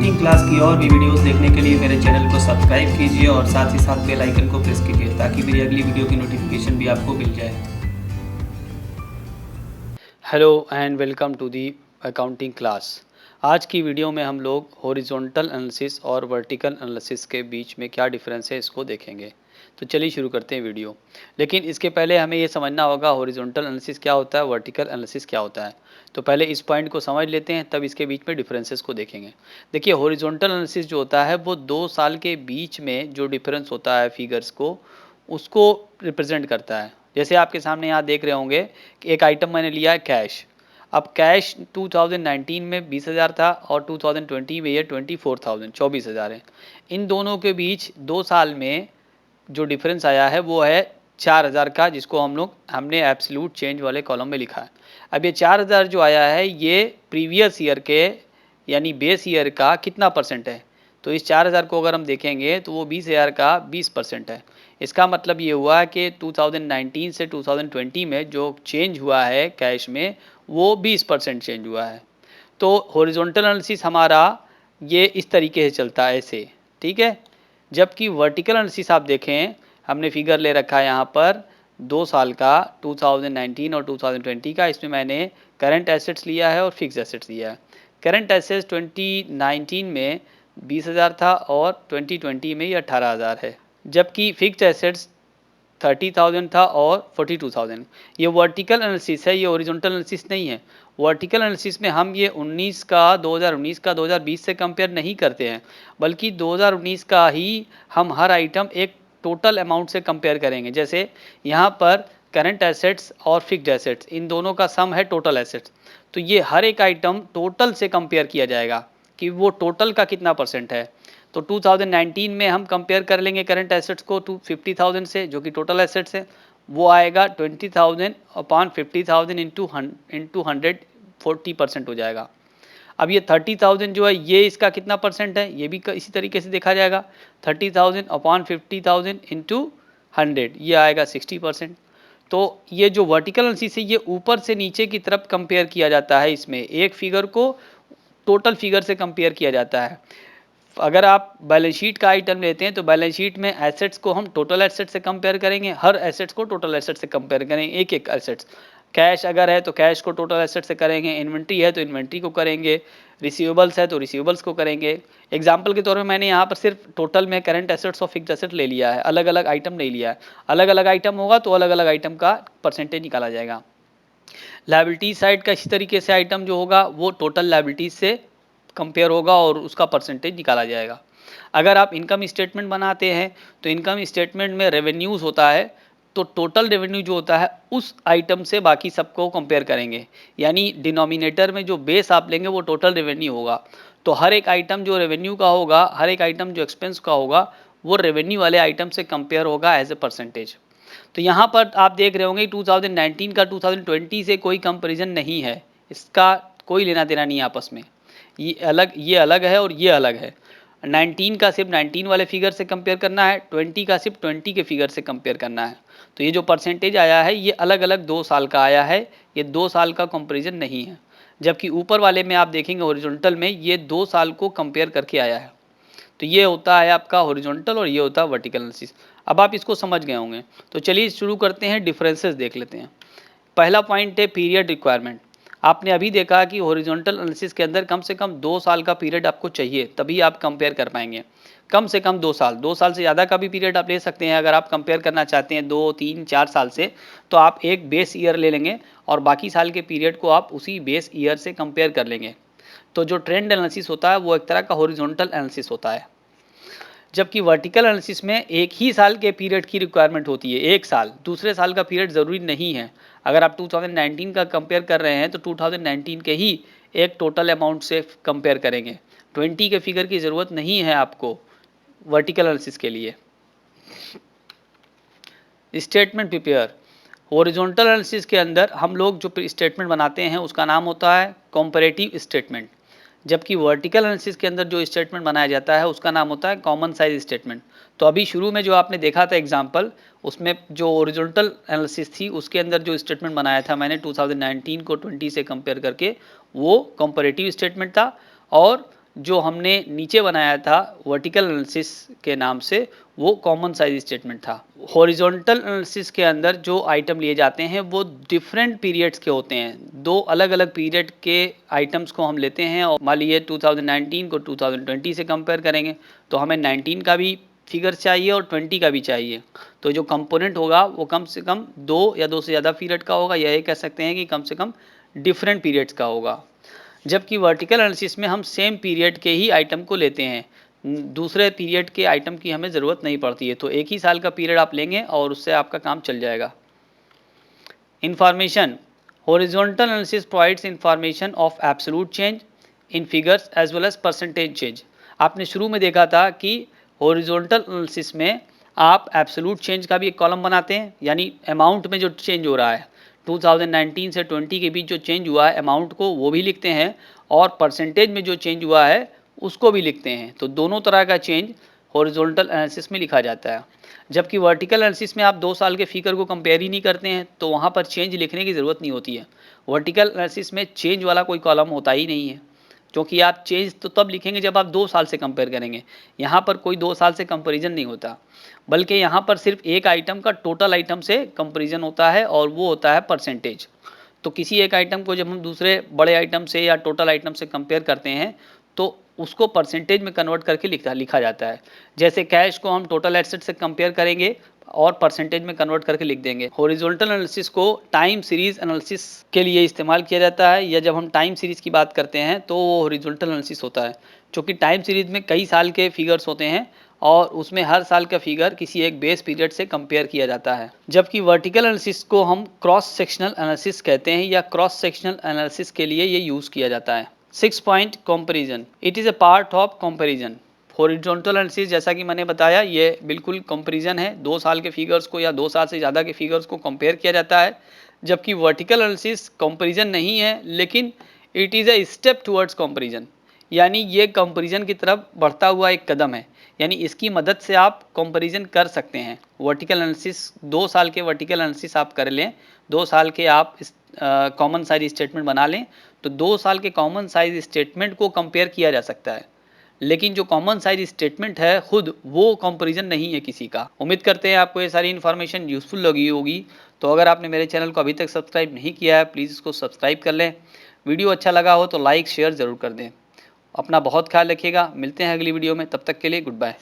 Accounting class की और भी वीडियोस देखने के लिए मेरे चैनल को सब्सक्राइब कीजिए और साथ ही साथ बेल आइकन को प्रेस कीजिए ताकि मेरी अगली वीडियो की नोटिफिकेशन भी आपको मिल जाए। Hello and welcome to the accounting class. आज की वीडियो में हम लोग हॉरिजॉन्टल एनालिसिस और वर्टिकल एनालिसिस के बीच में क्या डिफरेंस है इसको देखेंगे। तो चलिए शुरू करते हैं वीडियो। लेकिन इसके पहले हमें ये समझना होगा हॉरिजॉन्टल एनालिसिस क्या होता है, वर्टिकल एनालिसिस क्या होता है। तो पहले इस पॉइंट को समझ लेते हैं, तब इसके बीच में डिफरेंसेस को देखेंगे। देखिए, हॉरिजॉन्टल एनालिसिस जो होता है वो 2 साल के बीच में जो डिफरेंस होता है फिगर्स को, उसको रिप्रेजेंट करता है। जैसे आपके सामने यहाँ देख रहे होंगे कि एक आइटम मैंने लिया है कैश। अब कैश 2019 में 20,000 था और 2020 में ये 24,000 है। इन दोनों के बीच 2 साल में जो डिफरेंस आया है वो है 4,000 का, जिसको हमने एब्सोल्यूट चेंज वाले कॉलम में लिखा है। अब ये 4,000 जो आया है ये प्रीवियस ईयर के यानी बेस ईयर का कितना परसेंट है। तो इस 4,000 को अगर हम देखेंगे तो वो 20,000 का 20% है। इसका मतलब ये हुआ कि 2019 से 2020 में जो चेंज हुआ है कैश में वो 20% चेंज हुआ है। तो हॉरिजॉन्टल एनालिसिस हमारा ये इस तरीके से चलता है ऐसे, ठीक है। जबकि वर्टिकल एनालिसिस आप देखें, हमने फिगर ले रखा है यहाँ पर 2 साल का 2019 और 2020 का। इसमें मैंने करंट एसेट्स लिया है और फिक्स एसेट्स लिया है। करंट एसेट्स 2019 में 20,000 था और 2020 में ये 18,000 है। जबकि फिक्स्ड एसेट्स 30,000 था और 42,000। ये वर्टिकल एनालिसिस है, ये हॉरिजॉन्टल एनालिसिस नहीं है। वर्टिकल एनालिसिस में हम ये 2019 का 2020 से कंपेयर नहीं करते हैं, बल्कि 2019 का ही हम हर आइटम एक टोटल अमाउंट से कंपेयर करेंगे। जैसे यहाँ पर करंट एसेट्स और फिक्स्ड एसेट्स इन दोनों का सम है टोटल एसेट्स। तो ये हर एक आइटम टोटल से कंपेयर किया जाएगा कि वो टोटल का कितना परसेंट है। तो 2019 में हम कंपेयर कर लेंगे करंट एसेट्स को 50,000 से, जो कि टोटल एसेट्स है। वो आएगा 20,000 अपॉन 50,000 इंटू 100 40% हो जाएगा। अब ये 30,000 जो है ये इसका कितना परसेंट है, ये भी इसी तरीके से देखा जाएगा। 30,000 अपॉन 50,000 इंटू 100 ये आएगा 60%। तो ये जो वर्टिकल एनालिसिस है ये ऊपर से नीचे की तरफ कंपेयर किया जाता है। इसमें एक फिगर को टोटल फिगर से कंपेयर किया जाता है। अगर आप बैलेंस शीट का आइटम लेते हैं तो बैलेंस शीट में एसेट्स को हम टोटल एसेट से कंपेयर करेंगे, हर एसेट्स को टोटल एसेट से कंपेयर करेंगे, एक एक एसेट्स। कैश अगर है तो कैश को टोटल एसेट से करेंगे, इन्वेंट्री है तो इन्वेंट्री को करेंगे, रिसीवेबल्स है तो रिसीवेबल्स को करेंगे। एग्जाम्पल के तौर पर मैंने यहाँ पर सिर्फ टोटल में करंट एसेट्स और फिक्स्ड एसेट ले लिया है, अलग अलग आइटम नहीं लिया है। अलग अलग आइटम होगा तो अलग अलग आइटम का परसेंटेज निकाला जाएगा। लायबिलिटी साइड का इसी तरीके से आइटम जो होगा वो टोटल लायबिलिटीज से कंपेयर होगा और उसका परसेंटेज निकाला जाएगा। अगर आप इनकम स्टेटमेंट बनाते हैं तो इनकम स्टेटमेंट में रेवेन्यूज़ होता है, तो टोटल रेवेन्यू जो होता है उस आइटम से बाकी सबको कंपेयर करेंगे। यानी डिनोमिनेटर में जो बेस आप लेंगे वो टोटल रेवेन्यू होगा। तो हर एक आइटम जो रेवेन्यू का होगा, हर एक आइटम जो एक्सपेंस का होगा, वो रेवेन्यू वाले आइटम से कंपेयर होगा एज ए परसेंटेज। तो यहाँ पर आप देख रहे होंगे 2019 का 2020 से कोई कंपैरिजन नहीं है, इसका कोई लेना देना नहीं है आपस में। ये अलग है और ये अलग है। 19 का सिर्फ 19 वाले फिगर से कंपेयर करना है, 20 का सिर्फ 20 के फिगर से कंपेयर करना है। तो ये जो परसेंटेज आया है ये अलग अलग 2 साल का आया है, ये 2 साल का कंपैरिजन नहीं है। जबकि ऊपर वाले में आप देखेंगे हॉरिजॉन्टल में ये 2 साल को कंपेयर करके आया है। तो ये होता है आपका हॉरिजॉन्टल और ये होता है वर्टिकल एनालिसिस। अब आप इसको समझ गए होंगे, तो चलिए शुरू करते हैं, डिफरेंसेस देख लेते हैं। पहला पॉइंट है पीरियड रिक्वायरमेंट। आपने अभी देखा कि हॉरिजॉन्टल एनालिसिस के अंदर कम से कम 2 साल का पीरियड आपको चाहिए, तभी आप कंपेयर कर पाएंगे। कम से कम 2 साल, 2 साल से ज़्यादा का भी पीरियड आप ले सकते हैं। अगर आप कंपेयर करना चाहते हैं 2, 3, 4 साल से, तो आप एक बेस ईयर ले लेंगे और बाकी साल के पीरियड को आप उसी बेस ईयर से कंपेयर कर लेंगे। तो जो ट्रेंड एनालिसिस होता है वो एक तरह का हॉरिजॉन्टल एनालिसिस होता है। जबकि वर्टिकल एनालिसिस में एक ही साल के पीरियड की रिक्वायरमेंट होती है, एक साल, दूसरे साल का पीरियड ज़रूरी नहीं है। अगर आप 2019 का कंपेयर कर रहे हैं तो 2019 के ही एक टोटल अमाउंट से कंपेयर करेंगे, 20 के फिगर की ज़रूरत नहीं है आपको वर्टिकल एनालिसिस के लिए। स्टेटमेंट प्रिपेयर, हॉरिजॉन्टल एनालिसिस के अंदर हम लोग जो स्टेटमेंट बनाते हैं उसका नाम होता है कंपैरेटिव स्टेटमेंट। जबकि वर्टिकल एनालिसिस के अंदर जो स्टेटमेंट बनाया जाता है उसका नाम होता है कॉमन साइज स्टेटमेंट। तो अभी शुरू में जो आपने देखा था एग्जांपल, उसमें जो ओरिजिनल एनालिसिस थी उसके अंदर जो स्टेटमेंट बनाया था मैंने 2019 को 20 से कंपेयर करके, वो कंपैरेटिव स्टेटमेंट था। और जो हमने नीचे बनाया था वर्टिकल एनालिसिस के नाम से, वो कॉमन साइज स्टेटमेंट था। हॉरिजॉन्टल एनालिसिस के अंदर जो आइटम लिए जाते हैं वो डिफरेंट पीरियड्स के होते हैं। दो अलग अलग पीरियड के आइटम्स को हम लेते हैं और मान लीजिए 2019 को 2020 से कंपेयर करेंगे तो हमें 19 का भी फिगर चाहिए और 20 का भी चाहिए। तो जो कंपोनेंट होगा वो कम से कम 2 या 2 से ज़्यादा पीरियड का होगा, यह कह सकते हैं कि कम से कम डिफरेंट पीरियड्स का होगा। जबकि वर्टिकल एनालिसिस में हम सेम पीरियड के ही आइटम को लेते हैं, दूसरे पीरियड के आइटम की हमें ज़रूरत नहीं पड़ती है। तो एक ही साल का पीरियड आप लेंगे और उससे आपका काम चल जाएगा। Information, horizontal analysis provides information of absolute change in figures as well as percentage change. आपने शुरू में देखा था कि हॉरिजॉन्टल एनालिसिस में आप एब्सोल्यूट चेंज का भी एक कॉलम बनाते हैं, यानी अमाउंट में जो चेंज हो रहा है 2019 से 20 के बीच जो चेंज हुआ है अमाउंट को वो भी लिखते हैं, और परसेंटेज में जो चेंज हुआ है उसको भी लिखते हैं। तो दोनों तरह का चेंज हॉरिजॉन्टल एनालिसिस में लिखा जाता है। जबकि वर्टिकल एनालिसिस में आप 2 साल के फिगर को कंपेयर ही नहीं करते हैं, तो वहाँ पर चेंज लिखने की ज़रूरत नहीं होती है। वर्टिकल एनालिसिस में चेंज वाला कोई कॉलम होता ही नहीं है, क्योंकि आप चेंज तो तब लिखेंगे जब आप 2 साल से कंपेयर करेंगे। यहाँ पर कोई 2 साल से कंपैरिजन नहीं होता, बल्कि यहाँ पर सिर्फ एक आइटम का टोटल आइटम से कंपैरिजन होता है और वो होता है परसेंटेज। तो किसी एक आइटम को जब हम दूसरे बड़े आइटम से या टोटल आइटम से कंपेयर करते हैं तो उसको परसेंटेज में कन्वर्ट करके लिखा जाता है। जैसे कैश को हम टोटल एसेट से कंपेयर करेंगे और परसेंटेज में कन्वर्ट करके लिख देंगे। हॉरिजॉन्टल एनालिसिस को टाइम सीरीज एनालिसिस के लिए इस्तेमाल किया जाता है, या जब हम टाइम सीरीज की बात करते हैं तो वो हॉरिजॉन्टल एनालिसिस होता है, क्योंकि टाइम सीरीज में कई साल के फिगर्स होते हैं और उसमें हर साल का फिगर किसी एक बेस पीरियड से कंपेयर किया जाता है। जबकि वर्टिकल एनालिसिस को हम क्रॉस सेक्शनल एनालिसिस कहते हैं, या क्रॉस सेक्शनल एनालिसिस के लिए ये यूज़ किया जाता है। 6 point comparison, it is a part of comparison. Horizontal analysis जैसा कि मैंने बताया ये बिल्कुल कंपैरिजन है, 2 साल के फिगर्स को या 2 साल से ज़्यादा के फिगर्स को कंपेयर किया जाता है। जबकि वर्टिकल एनालिसिस कंपैरिजन नहीं है, लेकिन it is a step towards comparison, यानी ये कंपैरिजन की तरफ बढ़ता हुआ एक कदम है, यानी इसकी मदद से आप कंपैरिजन कर सकते हैं। वर्टिकल एनालिसिस 2 साल के वर्टिकल एनालिसिस आप कर लें, 2 साल के आप कॉमन साइज स्टेटमेंट बना लें, तो 2 साल के कॉमन साइज स्टेटमेंट को कंपेयर किया जा सकता है। लेकिन जो कॉमन साइज स्टेटमेंट है खुद वो कंपैरिजन नहीं है किसी का। उम्मीद करते हैं आपको ये सारी इन्फॉर्मेशन यूज़फुल लगी होगी। तो अगर आपने मेरे चैनल को अभी तक सब्सक्राइब नहीं किया है प्लीज़ इसको सब्सक्राइब कर लें। वीडियो अच्छा लगा हो तो लाइक शेयर ज़रूर कर दें। अपना बहुत ख्याल रखिएगा, मिलते हैं अगली वीडियो में, तब तक के लिए गुड बाय।